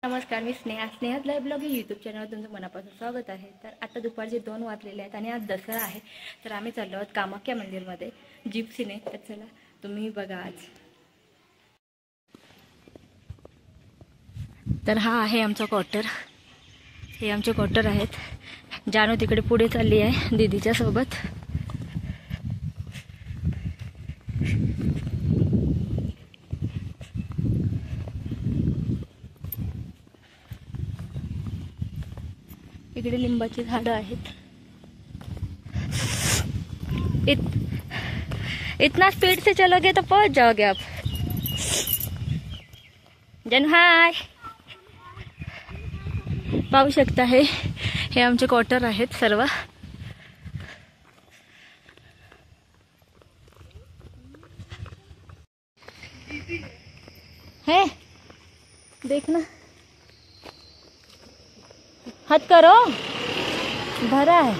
नमस्कार, मी Sneha's live blog या YouTube चॅनलवर तुमचं मनापासून स्वागत आहे। तर आता दुपारचे 2 वाजलेले आहेत आणि आज दसरा आहे, तर आम्ही चाललो आहोत कामाख्या मंदिरमध्ये जिप्सीने। तर चला तुम्ही बघा आज। तर हा आहे आमचा क्वार्टर, हे आमचे क्वार्टर आहेत। जानू तिकडे पुढे चालली आहे दीदीच्या सोबत। इकडे लिंबाची झाडं आहेत। इतना स्पीड से चलोगे तो पहुंच जाओगे आप। जन हाय, पाहू शकता हे आमचे क्वार्टर आहेत सर्व। है देखना, हट करो, भरा है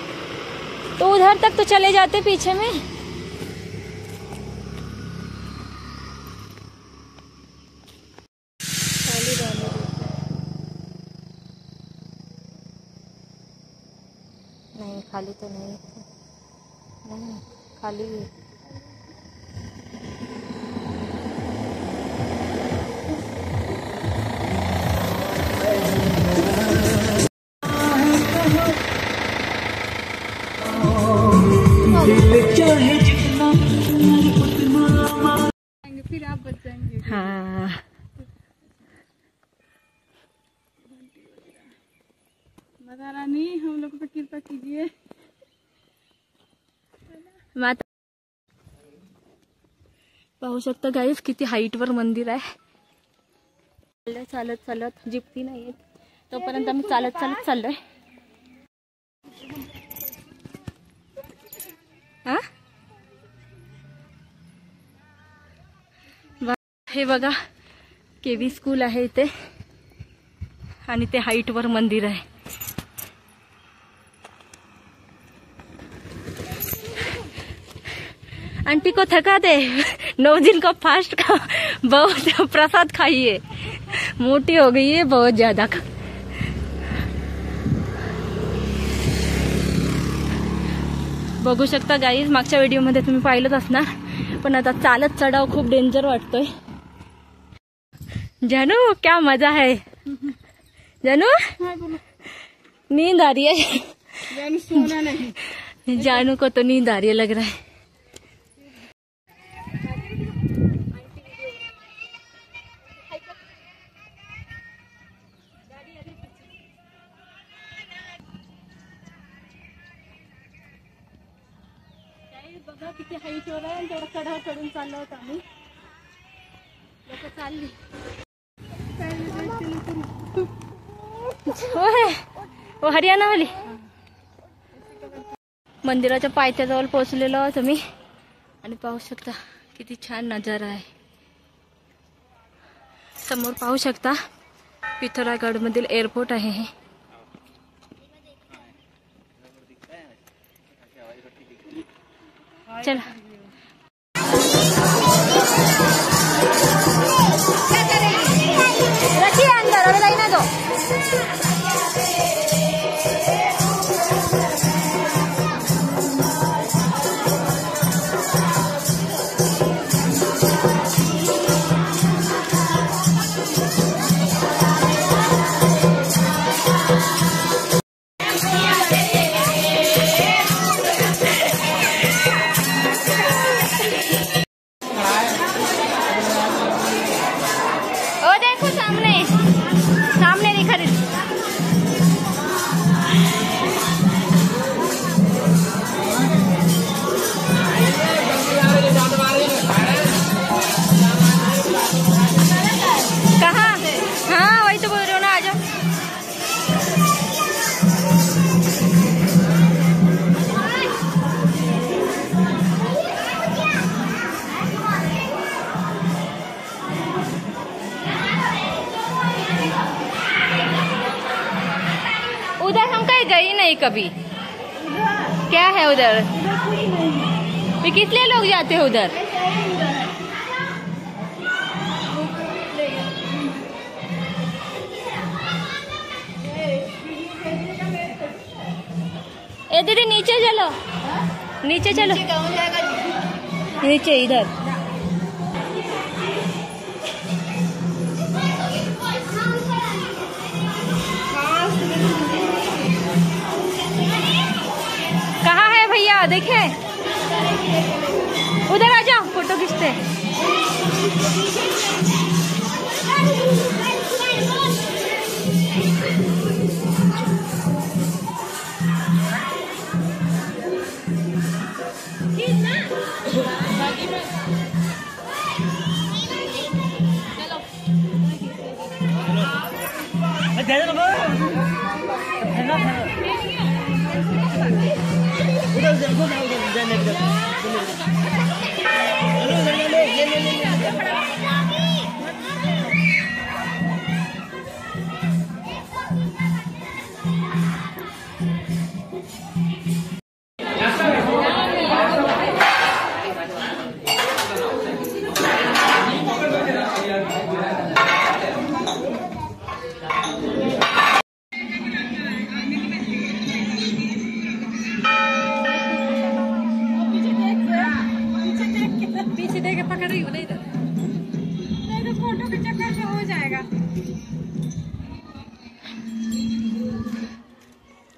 तो उधर तक तो चले जाते पीछे में। नहीं खाली तो नहीं, नहीं खाली है। फिर आप बच जाएंगे। हाँ, माता रानी हम लोग पे कृपा कीजिए। माता पाहू शकता गाईस किती हाईट वर मंदिर आहे। चालत चालत जिप्सी नाही येत तोपर्यंत आम्ही चालत चालत चाललोय। हे बघा केवी स्कूल आहे इथे आणि ते हाईट वर मंदिर आहे। आंटी को थका दे, 9 दिन का फास्ट का बहुत प्रसाद खाइए, मोटी हो गई है बहुत ज्यादा। बघू शकता गाईज, मागच्या व्हिडिओ मध्ये तुम्ही पाहिलंच असणार, पण आता चालत चढाव खूप डेंजर वाटतोय। जानू क्या मजा है। जानू नींद आ रही है। जानू सोना नहीं, जानू को तो नींद आ रही है लग रहा है। बघा किती हाईट वर आहे, तेवढा चढाव चढून चाललो होतो आम्ही। लोक चालली हो हरियाणा वाली। मंदिराच्या पायथ्याजवळ पोहोचलेलो आहोत आम्ही आणि पाहू शकता किती छान नजारा आहे। समोर पाहू शकता पिथोरागड मधील एअरपोर्ट आहे हे। चला रखिए अंदर, अभी लाइन दो। सामने नहीं खरीद। कहाँ? हाँ वही तो बोल रहे हो ना, आ जाओ। उधर हम कहीं गई नहीं कभी। क्या है उधर? किस लिए लोग जाते हैं उधर? ए दीदी नीचे चलो, नीचे चलो, नीचे इधर। कहाँ है भैया, देखे उधर आ जाओ, फोटो खींचते। पीछे देख के पकड़ रही हो, नहीं तो फोटो के चक्कर से हो जाएगा।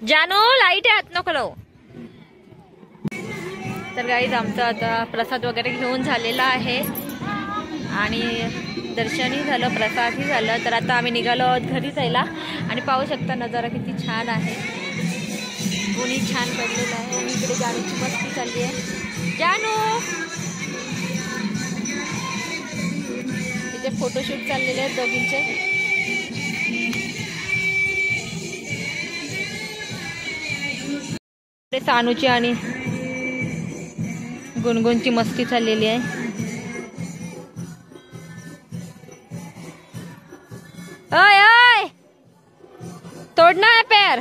जानू लाईट आहे, हात नको लावू। तर गाईज आमचं आता प्रसाद वगैरे घेऊन झालेला आहे आणि दर्शनही झालं, प्रसादही झालं। तर आता आम्ही निघालो आहोत घरी जायला आणि पाहू शकता नजारा किती छान आहे, ऊनही छान पडलेलं आहे आणि इकडे जानूची मस्ती चालली आहे। जानू इथे फोटोशूट चाललेले आहेत दोघींचे। सानूची आणि गुणगुणची मस्ती चाललेली आहे। ओय ओय, तोड़ना है पैर।